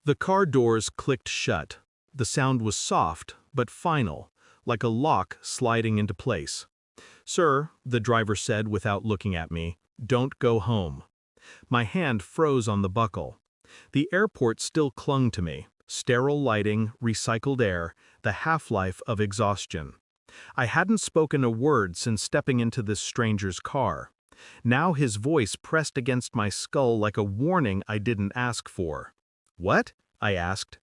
The car doors clicked shut. The sound was soft, but final, like a lock sliding into place. "Sir," the driver said without looking at me, "don't go home." My hand froze on the buckle. The airport still clung to me. Sterile lighting, recycled air, the half-life of exhaustion. I hadn't spoken a word since stepping into this stranger's car. Now his voice pressed against my skull like a warning I didn't ask for. "What?" I asked.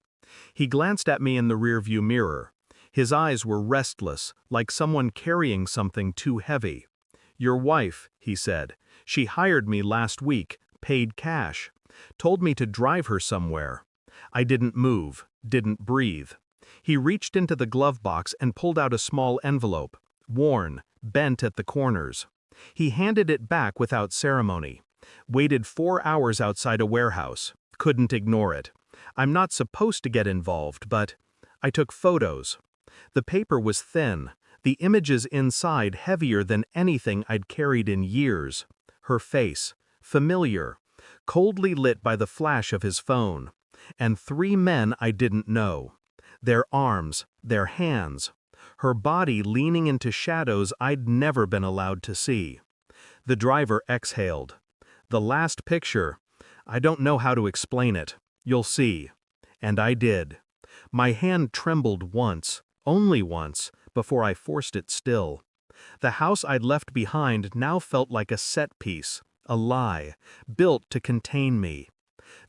He glanced at me in the rearview mirror. His eyes were restless, like someone carrying something too heavy. "Your wife," he said. "She hired me last week, paid cash. Told me to drive her somewhere." I didn't move, didn't breathe. He reached into the glove box and pulled out a small envelope, worn, bent at the corners. He handed it back without ceremony. Waited 4 hours outside a warehouse. Couldn't ignore it. I'm not supposed to get involved, but I took photos. The paper was thin, the images inside heavier than anything I'd carried in years. Her face, familiar, coldly lit by the flash of his phone. And 3 men I didn't know. Their arms, their hands. Her body leaning into shadows I'd never been allowed to see. The driver exhaled. "The last picture. I don't know how to explain it. You'll see." And I did. My hand trembled once, only once, before I forced it still. The house I'd left behind now felt like a set piece, a lie, built to contain me.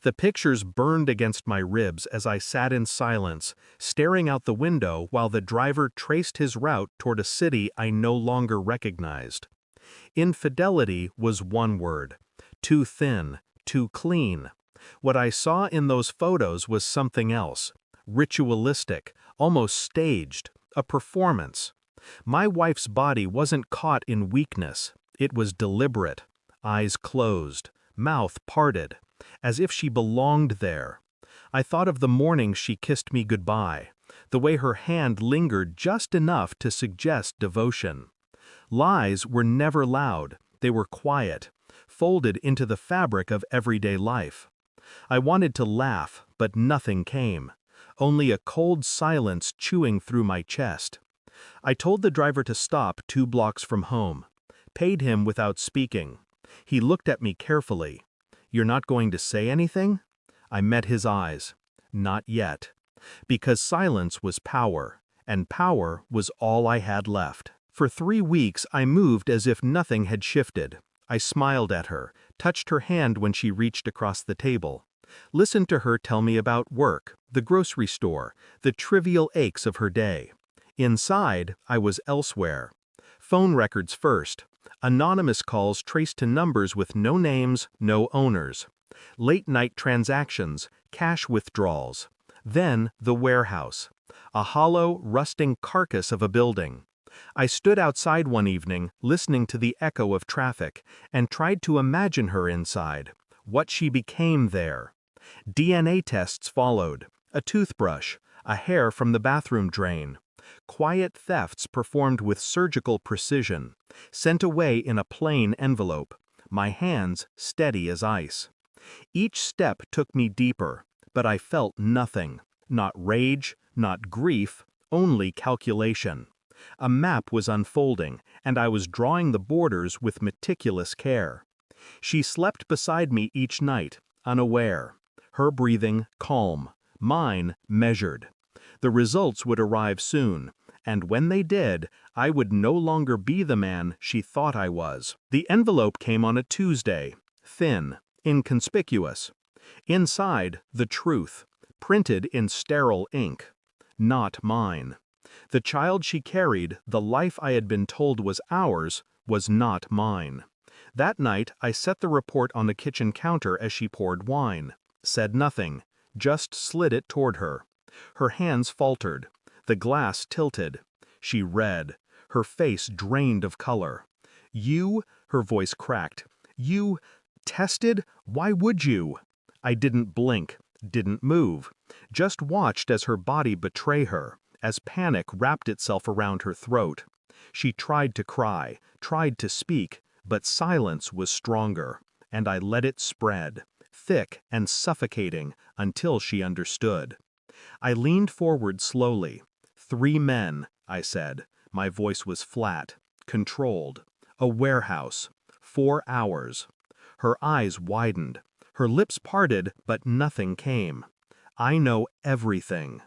The pictures burned against my ribs as I sat in silence, staring out the window while the driver traced his route toward a city I no longer recognized. Infidelity was one word. Too thin, too clean. What I saw in those photos was something else. Ritualistic, almost staged, a performance. My wife's body wasn't caught in weakness. It was deliberate. Eyes closed, mouth parted, as if she belonged there. I thought of the morning she kissed me goodbye, the way her hand lingered just enough to suggest devotion. Lies were never loud, they were quiet, folded into the fabric of everyday life. I wanted to laugh, but nothing came. Only a cold silence chewing through my chest. I told the driver to stop 2 blocks from home. Paid him without speaking. He looked at me carefully. "You're not going to say anything?" I met his eyes. Not yet. Because silence was power, and power was all I had left. For 3 weeks I moved as if nothing had shifted. I smiled at her, touched her hand when she reached across the table. Listened to her tell me about work, the grocery store, the trivial aches of her day. Inside, I was elsewhere. Phone records first. Anonymous calls traced to numbers with no names, no owners. Late-night transactions, cash withdrawals. Then the warehouse. A hollow, rusting carcass of a building. I stood outside one evening, listening to the echo of traffic, and tried to imagine her inside. What she became there. DNA tests followed. A toothbrush, a hair from the bathroom drain. Quiet thefts performed with surgical precision, sent away in a plain envelope, my hands steady as ice. Each step took me deeper, but I felt nothing, not rage, not grief, only calculation. A map was unfolding, and I was drawing the borders with meticulous care. She slept beside me each night, unaware. Her breathing calm, mine measured. The results would arrive soon, and when they did, I would no longer be the man she thought I was. The envelope came on a Tuesday, thin, inconspicuous. Inside, the truth, printed in sterile ink. Not mine. The child she carried, the life I had been told was ours, was not mine. That night, I set the report on the kitchen counter as she poured wine. Said nothing, just slid it toward her. Her hands faltered. The glass tilted. She read. Her face drained of color. "You," her voice cracked. "You tested? Why would you?" I didn't blink, didn't move. Just watched as her body betray her, as panic wrapped itself around her throat. She tried to cry, tried to speak, but silence was stronger, and I let it spread. thick and suffocating until she understood. I leaned forward slowly. 3 men, I said. My voice was flat, controlled. A warehouse. 4 hours. Her eyes widened. Her lips parted, but nothing came. I know everything.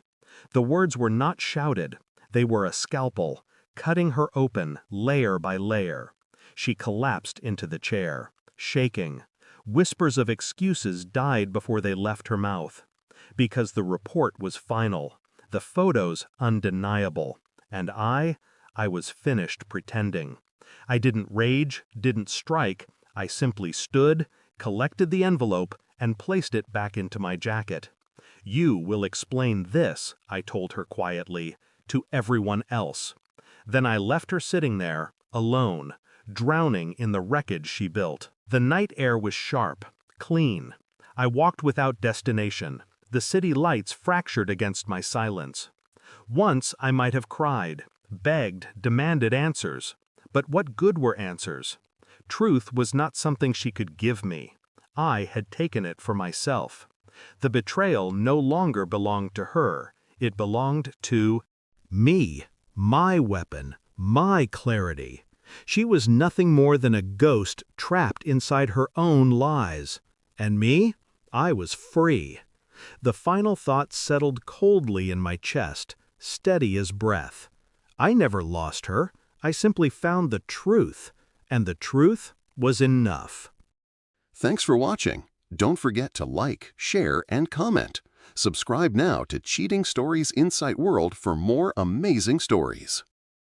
The words were not shouted. They were a scalpel, cutting her open, layer by layer. She collapsed into the chair, shaking. Whispers of excuses died before they left her mouth. Because the report was final, the photos undeniable, and I was finished pretending. I didn't rage, didn't strike, I simply stood, collected the envelope, and placed it back into my jacket. You will explain this, I told her quietly, to everyone else. Then I left her sitting there, alone, drowning in the wreckage she built. The night air was sharp, clean. I walked without destination. The city lights fractured against my silence. Once I might have cried, begged, demanded answers. But what good were answers? Truth was not something she could give me. I had taken it for myself. The betrayal no longer belonged to her. It belonged to me, my weapon, my clarity. She was nothing more than a ghost trapped inside her own lies. And me? I was free. The final thought settled coldly in my chest, steady as breath. I never lost her. I simply found the truth, and the truth was enough. Thanks for watching. Don't forget to like, share, and comment. Subscribe now to Cheating Stories Insight World for more amazing stories.